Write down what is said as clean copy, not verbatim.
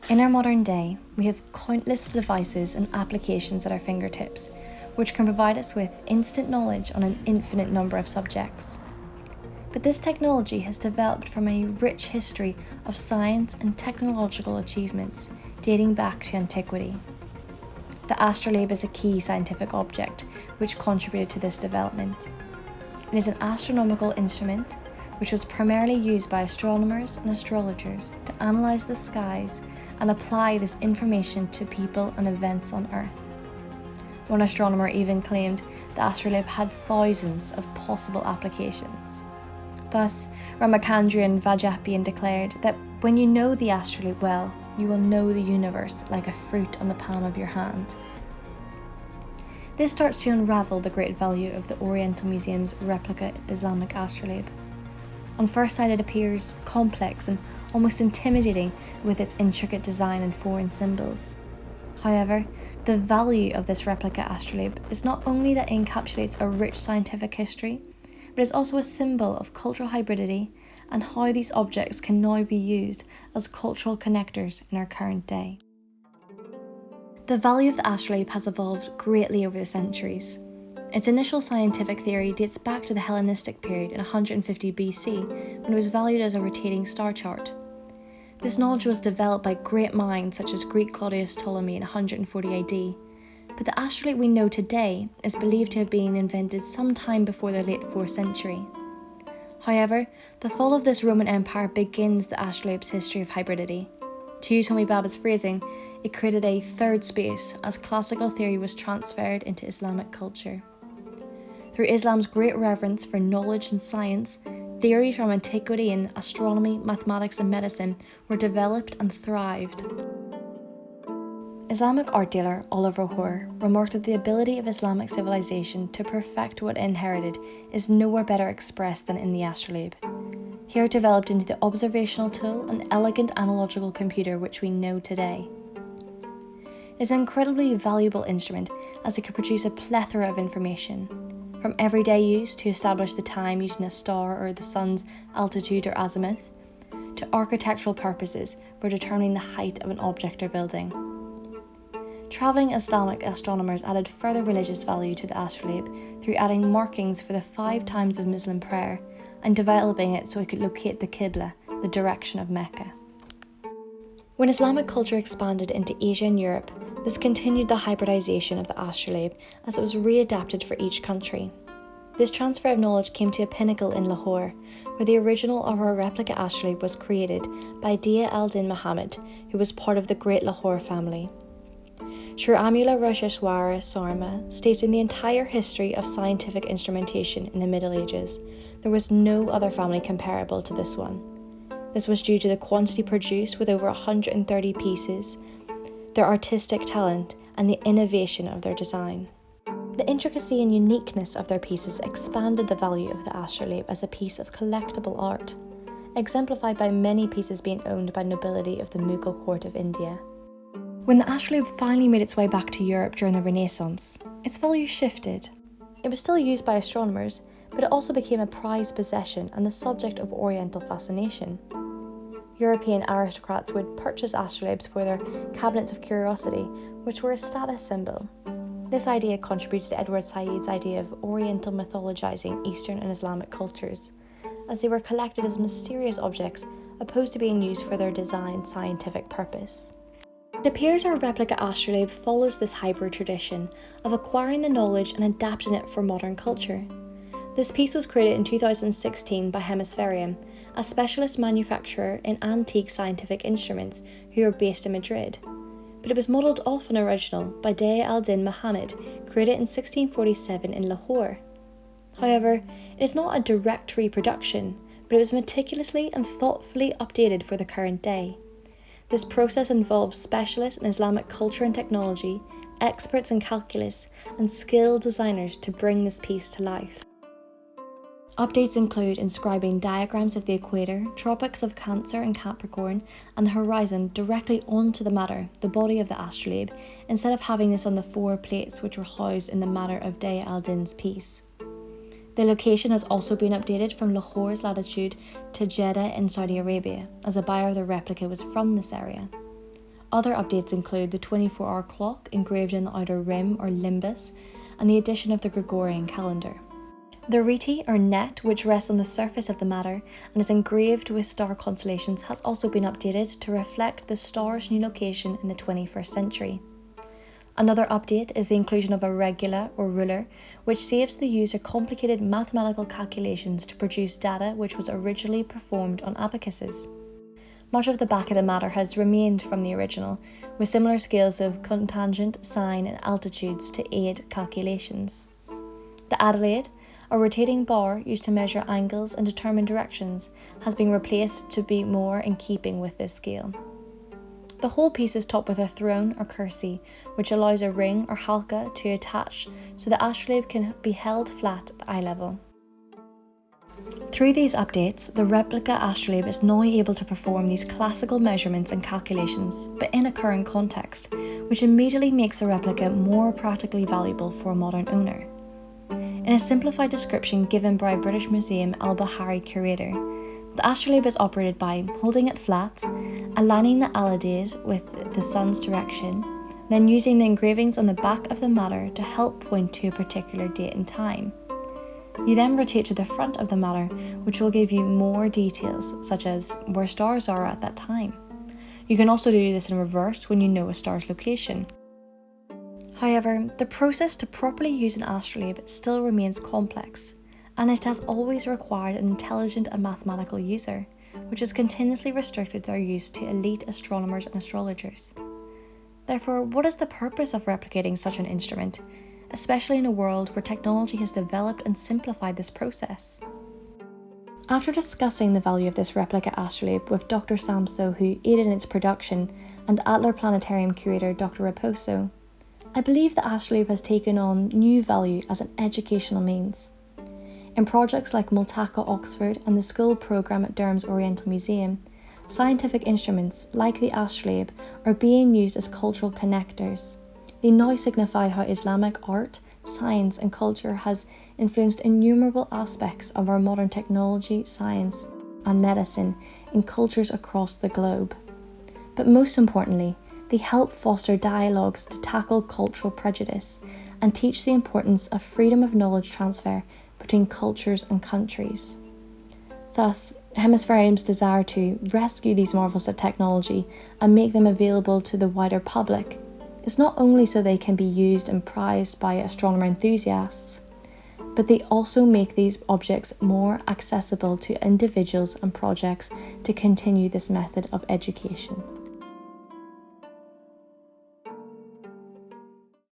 In our modern day, we have countless devices and applications at our fingertips, which can provide us with instant knowledge on an infinite number of subjects. But this technology has developed from a rich history of science and technological achievements dating back to antiquity. The astrolabe is a key scientific object which contributed to this development. It is an astronomical instrument which was primarily used by astronomers and astrologers to analyse the skies and apply this information to people and events on Earth. One astronomer even claimed the astrolabe had thousands of possible applications. Thus, Ramakandrian Vajapian declared that when you know the astrolabe well, you will know the universe like a fruit on the palm of your hand. This starts to unravel the great value of the Oriental Museum's Replica Islamic Astrolabe. On first sight, it appears complex and almost intimidating with its intricate design and foreign symbols. However, the value of this replica astrolabe is not only that it encapsulates a rich scientific history, but is also a symbol of cultural hybridity and how these objects can now be used as cultural connectors in our current day. The value of the astrolabe has evolved greatly over the centuries. Its initial scientific theory dates back to the Hellenistic period in 150 BC, when it was valued as a rotating star chart. This knowledge was developed by great minds such as Greek Claudius Ptolemy in 140 AD, but the astrolabe we know today is believed to have been invented sometime before the late 4th century. However, the fall of this Roman Empire begins the astrolabe's history of hybridity. To use Homi Bhabha's phrasing, it created a third space as classical theory was transferred into Islamic culture. Through Islam's great reverence for knowledge and science, theories from antiquity in astronomy, mathematics and medicine were developed and thrived. Islamic art dealer Oliver Hoare remarked that the ability of Islamic civilization to perfect what it inherited is nowhere better expressed than in the astrolabe. Here it developed into the observational tool and elegant analogical computer which we know today. It is an incredibly valuable instrument as it can produce a plethora of information, from everyday use to establish the time using a star or the sun's altitude or azimuth, to architectural purposes for determining the height of an object or building. Travelling Islamic astronomers added further religious value to the astrolabe through adding markings for the 5 times of Muslim prayer and developing it so it could locate the Qibla, the direction of Mecca. When Islamic culture expanded into Asia and Europe, this continued the hybridization of the astrolabe as it was readapted for each country. This transfer of knowledge came to a pinnacle in Lahore, where the original of our replica astrolabe was created by Dia al-Din Muhammad, who was part of the Great Lahore family. Shuramula Rajeshwara Sarma states in the entire history of scientific instrumentation in the Middle Ages, there was no other family comparable to this one. This was due to the quantity produced with over 130 pieces, their artistic talent, and the innovation of their design. The intricacy and uniqueness of their pieces expanded the value of the astrolabe as a piece of collectible art, exemplified by many pieces being owned by nobility of the Mughal court of India. When the astrolabe finally made its way back to Europe during the Renaissance, its value shifted. It was still used by astronomers, but it also became a prized possession and the subject of Oriental fascination. European aristocrats would purchase astrolabes for their cabinets of curiosity, which were a status symbol. This idea contributes to Edward Said's idea of Oriental mythologizing Eastern and Islamic cultures, as they were collected as mysterious objects opposed to being used for their designed scientific purpose. It appears our replica astrolabe follows this hybrid tradition of acquiring the knowledge and adapting it for modern culture. This piece was created in 2016 by Hemispherium, a specialist manufacturer in antique scientific instruments who are based in Madrid. But it was modelled off an original by Dia al-Din Muhammad, created in 1647 in Lahore. However, it is not a direct reproduction, but it was meticulously and thoughtfully updated for the current day. This process involves specialists in Islamic culture and technology, experts in calculus, and skilled designers to bring this piece to life. Updates include inscribing diagrams of the equator, tropics of Cancer and Capricorn, and the horizon directly onto the matter, the body of the astrolabe, instead of having this on the 4 plates which were housed in the matter of Dia al-Din's piece. The location has also been updated from Lahore's latitude to Jeddah in Saudi Arabia, as a buyer of the replica was from this area. Other updates include the 24-hour clock engraved in the outer rim or limbus, and the addition of the Gregorian calendar. The rete or net, which rests on the surface of the matter and is engraved with star constellations, has also been updated to reflect the star's new location in the 21st century. Another update is the inclusion of a regula or ruler, which saves the user complicated mathematical calculations to produce data which was originally performed on abacuses. Much of the back of the matter has remained from the original, with similar scales of cotangent, sine, and altitudes to aid calculations. The Adelaide, a rotating bar used to measure angles and determine directions, has been replaced to be more in keeping with this scale. The whole piece is topped with a throne or kersi, which allows a ring or halka to attach so the astrolabe can be held flat at eye level. Through these updates, the Replica Astrolabe is now able to perform these classical measurements and calculations, but in a current context, which immediately makes the replica more practically valuable for a modern owner. In a simplified description given by British Museum Al-Bahari curator, the astrolabe is operated by holding it flat, aligning the alidade with the sun's direction, then using the engravings on the back of the matter to help point to a particular date and time. You then rotate to the front of the matter, which will give you more details, such as where stars are at that time. You can also do this in reverse when you know a star's location. However, the process to properly use an astrolabe still remains complex, and it has always required an intelligent and mathematical user, which has continuously restricted their use to elite astronomers and astrologers. Therefore, what is the purpose of replicating such an instrument, especially in a world where technology has developed and simplified this process? After discussing the value of this replica astrolabe with Dr. Samso, who aided in its production, and Adler Planetarium curator Dr. Raposo, I believe the astrolabe has taken on new value as an educational means. In projects like Multaka Oxford and the school programme at Durham's Oriental Museum, scientific instruments like the astrolabe are being used as cultural connectors. They now signify how Islamic art, science and culture has influenced innumerable aspects of our modern technology, science and medicine in cultures across the globe. But most importantly, they help foster dialogues to tackle cultural prejudice and teach the importance of freedom of knowledge transfer between cultures and countries. Thus, Hemispherium's desire to rescue these marvels of technology and make them available to the wider public is not only so they can be used and prized by astronomer enthusiasts, but they also make these objects more accessible to individuals and projects to continue this method of education.